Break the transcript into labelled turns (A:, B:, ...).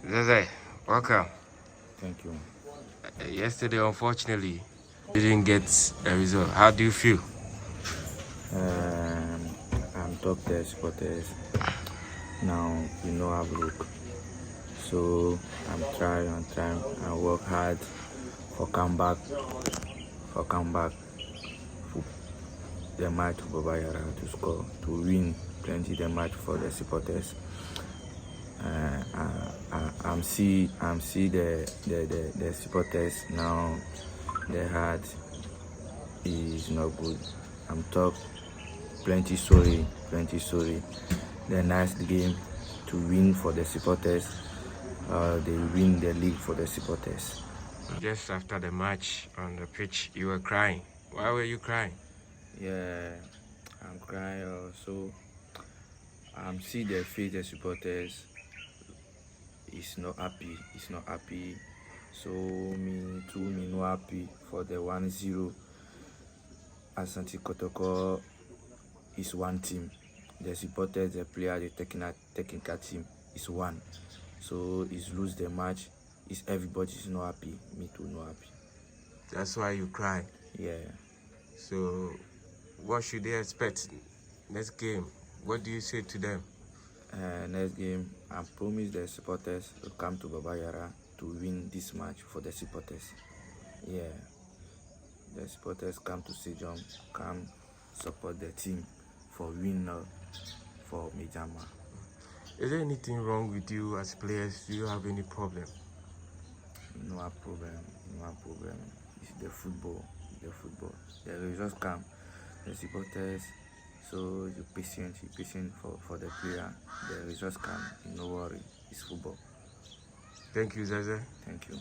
A: Zeze, welcome.
B: Thank you.
A: Yesterday, unfortunately, didn't get a result. How do you feel?
B: I'm top tier supporters. Now we know how we look. So I'm trying, I work hard for comeback, for the match for Bayara to score, to win plenty the match for the supporters. I'm see the supporters now. The heart is not good. I'm talk plenty sorry. The nice game to win for the supporters. They win the league for the supporters.
A: Just after the match on the pitch, you were crying. Why were you crying?
B: Yeah, I'm crying also. I'm see the face the supporters is not happy. So me too, me no happy for the 1-0. Asante Kotoko is one team. The supporters, the player, the technical team is one. So it's lose the match. It's everybody's not happy. Me too, not happy.
A: That's why you cry.
B: Yeah.
A: So, what should they expect next game? What do you say to them?
B: Next game, I promise the supporters to come to Babayara to win this match for the supporters. Yeah. The supporters come to Sejong, come support the team for win for Mijama.
A: Is there anything wrong with you as players? Do you have any problem?
B: No problem. It's the football. The results come. The supporters, so you're patient for the player. The results come. No worry. It's football.
A: Thank you, Zeze.
B: Thank you.